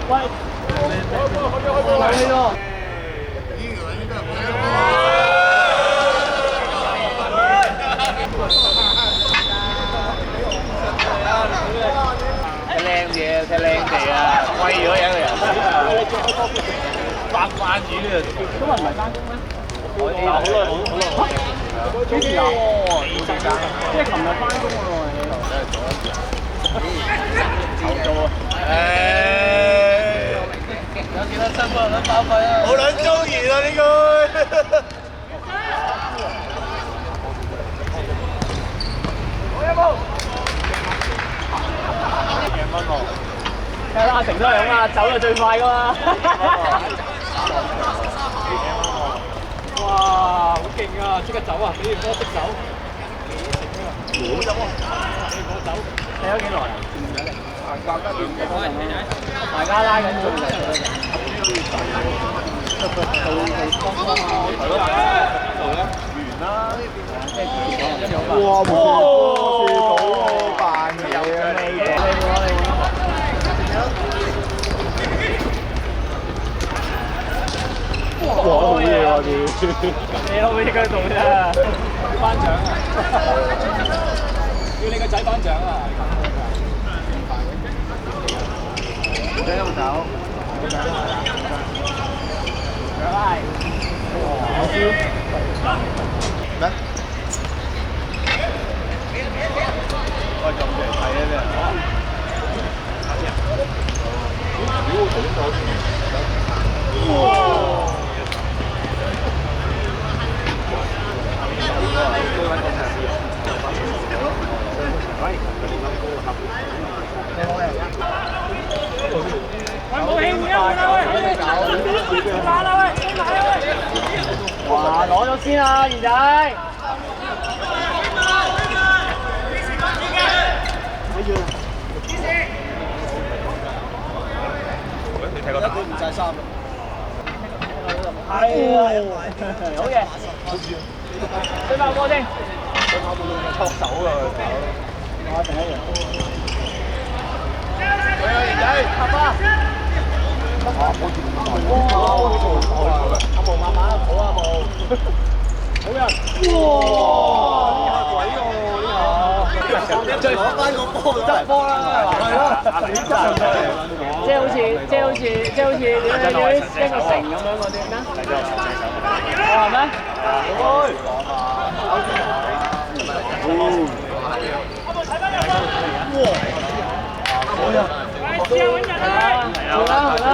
喂，有氣咯！睇靚嘢，睇靚地啊，貴咗嘢個人。翻關子呢？今日唔係翻工咩？我啲好耐。幾時啊？即係琴日翻工喎，炒到啊！有幾多辛苦有得包費啊！好撚中意啊呢句。好一步。2蚊喎。係啦，阿成都係咁啊，走就最快噶嘛。哇，好勁啊！即刻走啊！你唔多識走。冇走啊！你唔好走。睇咗幾耐啊？大家拉緊咗嚟。完啦！哇！冇試到喎，扮嘢啊！哇！好嘢啊！你可唔可以喺度啫？頒獎啊！要你個仔頒獎啊！你有冇走？係。咩？我撳住嚟睇啊！哇！攞咗先啊，賢仔！你睇過打？唔晒衫啦。係啊，好嘢！追翻波先。搓手啊！我成一樣。喂啊，賢仔，拍花！阿毛慢慢抱啊毛。好人。哇！鬼喎呢下。再攞翻個波執波啦，係咯，即係好似點樣一個城咁樣嗰啲咩？哦係咩？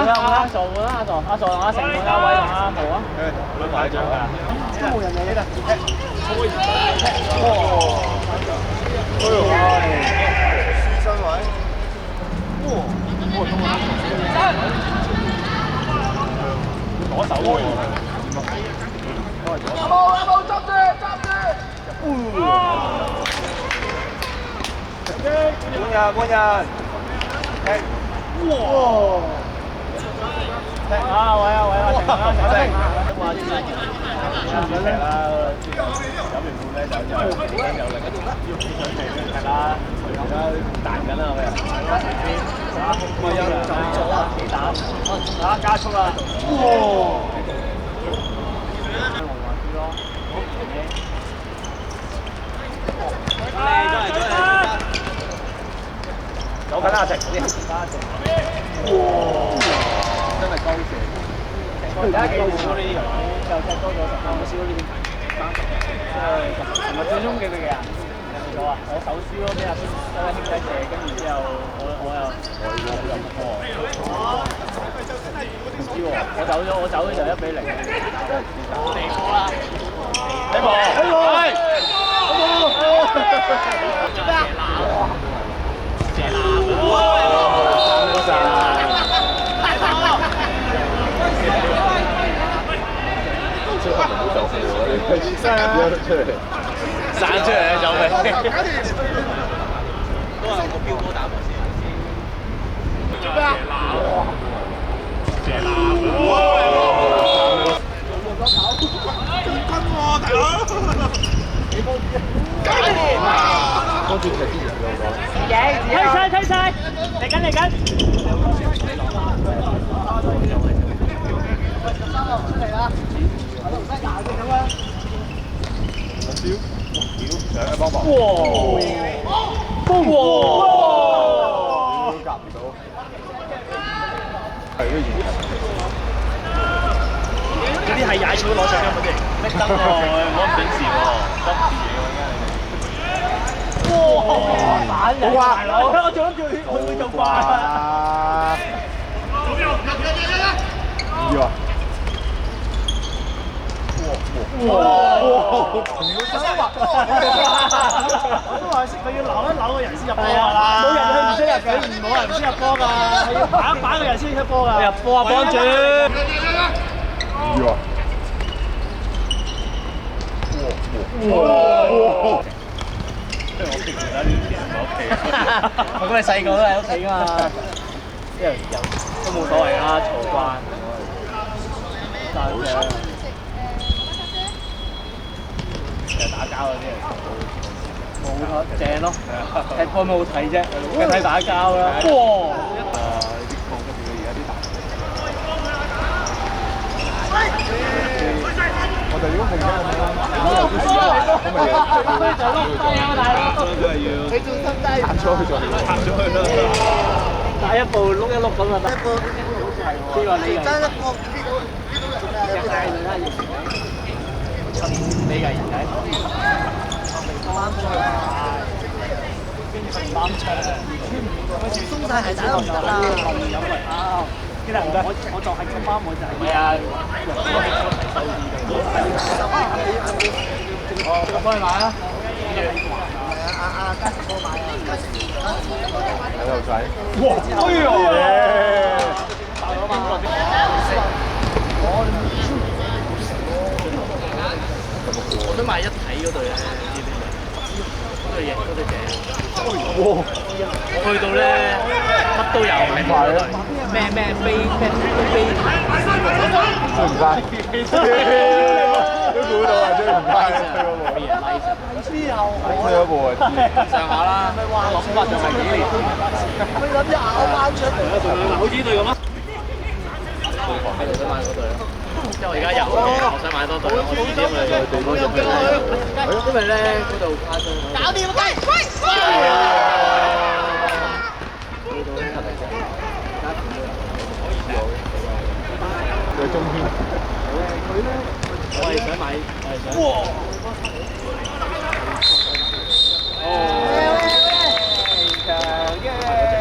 阿傻換啦，阿傻同阿成換阿偉同阿毛啊。攞大獎㗎。都冇人嚟啦。輸身位。攞手喎。有冇執住？換人。哇！啊喂啊，成啊！話之前唔踢啦，飲完半咧就有力，係啦，而家彈緊啦，咪有就做啊，幾打，加速啦！哇！走緊阿成嗰啲，哇！真係高射。而家幾好呢啲又踢多咗10分，少呢邊琴日最終幾嘅人咗啊！我手輸咯，俾阿兄弟射，跟住之後我又唔破，唔知喎，我走嘅時候1-0，地波啦，地波，散出嚟啊！走咪都係個標波打過先。做咩啊？謝南，哇！冠軍喎，大佬！多啲踢啲人嘅我講。推晒，嚟緊！係都現場。嗰啲係踩草攞獎金嗰啲，咩燈喎？攞唔準時喎，執嘢喎，哇！反人大佬，我仲諗住佢會咁快。唔要啊！哇！我都話識佢要扭一扭個人先入波㗎啦，冇人佢唔識入嘅，冇人唔識入波㗎，係要擺一擺個人先出波㗎。入波啊，幫主！唔要啊！哇！即係我平時喺呢邊喺屋企，我嗰陣細個都喺屋企㗎嘛，即係有都冇所謂啦，嘈慣。成日打交嗰啲冇正咯，踢波咪好睇啫，梗係睇打交啦。哇！呢啲抗跟住而家啲大。我哋如果紅咗咁樣，咁咪就碌低啊，大佬！你仲心低？行咗去咗，行咗去啦。第一步碌一碌咁就得。呢個你係。你嘅人仔。三場。鬆晒係打唔得啦。幾難唔得？我就係咁啱，我就係。係啊。我幫你買啊！家庭哥買啊！喺度睇。哇！哎呀！我想買一體嗰對咧，嗰對嘢，嗰對嘢。哇！我去到咧，乜都有，咩飛，追唔翻。都估到啊！追唔翻啊！之後推咗部啊！上下啦，諗法就係幾年。佢諗住咬翻出嚟。好似呢對咁啊！喺度想買嗰對，因為我而家有嘅，我想買多對，我遲啲咪地方入去。因為咧嗰度誇張。搞掂啦，喂！佢中軒。我係想買，哇！哦，長嘅。